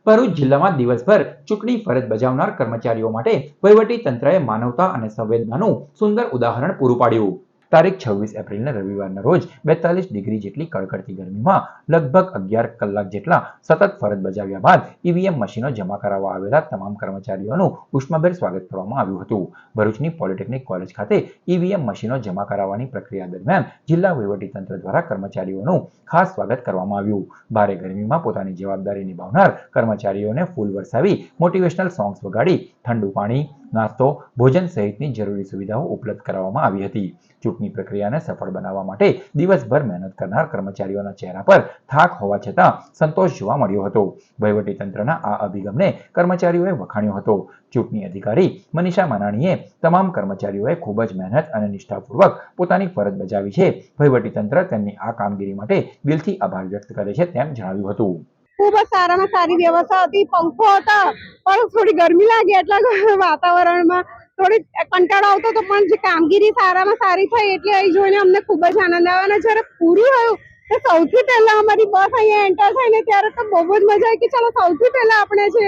ભરૂચ જિલ્લામાં દિવસભર ચૂંટણી ફરજ બજાવનાર કર્મચારીઓ માટે વહીવટી તંત્રએ માનવતા અને સંવેદનાનું સુંદર ઉદાહરણ પૂરું પાડ્યું। તારીખ 26 એપ્રિલને રવિવારના રોજ 42 ડિગ્રી જેટલી કડકડતી ગરમીમાં લગભગ 11 કલાક જેટલા સતત ફરજ બજાવ્યા બાદ ઈવીએમ મશીનો જમા કરાવવા આવેલા તમામ કર્મચારીઓનું ઉષ્માભેર સ્વાગત કરવામાં આવ્યું હતું। ભરૂચની પોલિટેકનિક કોલેજ ખાતે ઈવીએમ મશીનો જમા કરાવવાની પ્રક્રિયા દરમિયાન જિલ્લા વહીવટીતંત્ર દ્વારા કર્મચારીઓનું ખાસ સ્વાગત કરવામાં આવ્યું। ભારે ગરમીમાં પોતાની જવાબદારી નિભાવનાર કર્મચારીઓને ફૂલ વરસાવી મોટિવેશનલ સોંગ્સ વગાડી ઠંડુ પાણી, નાસ્તો, ભોજન સહિતની જરૂરી સુવિધાઓ ઉપલબ્ધ કરાવવામાં આવી હતી। ચૂંટણી પ્રક્રિયાને સફળ બનાવવા માટે દિવસભર મહેનત કરનાર કર્મચારીઓના ચહેરા પર થાક હોવા છતાં સંતોષ જોવા મળ્યો હતો। વહીવટીતંત્રના આ અભિગમને કર્મચારીઓએ વખાણ્યો હતો। ચૂંટણી અધિકારી મનીષા માનાણીએ તમામ કર્મચારીઓએ ખૂબ જ મહેનત અને નિષ્ઠાપૂર્વક પોતાની ફરજ બજાવી છે। વહીવટીતંત્ર તેમની આ કામગીરી માટે દિલથી આભાર વ્યક્ત કરે છે તેમ જણાવ્યું હતું। खूब सारा सारी व्यवस्था थी, पंखो था पर थोड़ी गर्मी लगी એટલે વાતાવરણમાં થોડી કંટાળો આવતો તો પણ જે કામગીરી સારામાં સારી થઈ એટલે અહીં જોઈને અમને ખૂબ જ આનંદ આવ્યો અને જ્યારે પૂરું થયું તો સૌથી પહેલા અમારી બસ અહીંયા એન્ટર થઈ ને ત્યારે તો બહુ જ મજા આવી કે ચલો સૌથી પહેલા આપણે છે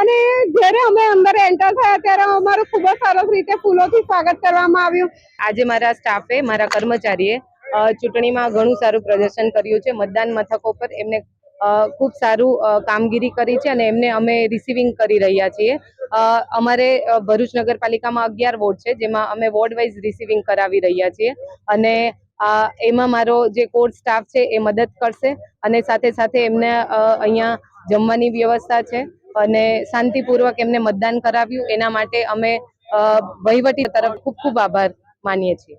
અને જ્યારે અમે અંદર એન્ટર થયા ત્યારે અમારું ખૂબ જ સરસ રીતે ફૂલોથી સ્વાગત કરવામાં આવ્યું। આજે મારા સ્ટાફે, મારા કર્મચારીએ ચૂંટણીમાં ઘણું સારું પ્રદર્શન કર્યું છે। મતદાન મથકો પર એમને ખૂબ સારું કામગીરી કરી છે અને એમને અમે રિસીવિંગ કરી રહ્યા છીએ। અમારે ભરૂચ નગરપાલિકામાં 11 વોર્ડ છે જેમાં અમે વોર્ડ વાઇઝ રિસીવિંગ કરાવી રહ્યા છીએ અને એમાં મારો જે કોર સ્ટાફ છે એ મદદ કરશે અને સાથે સાથે એમને અહીંયા જમવાની વ્યવસ્થા છે અને શાંતિપૂર્વક એમને મતદાન કરાવ્યું એના માટે અમે વહીવટી તરફ ખૂબ ખૂબ આભાર માનીએ છીએ।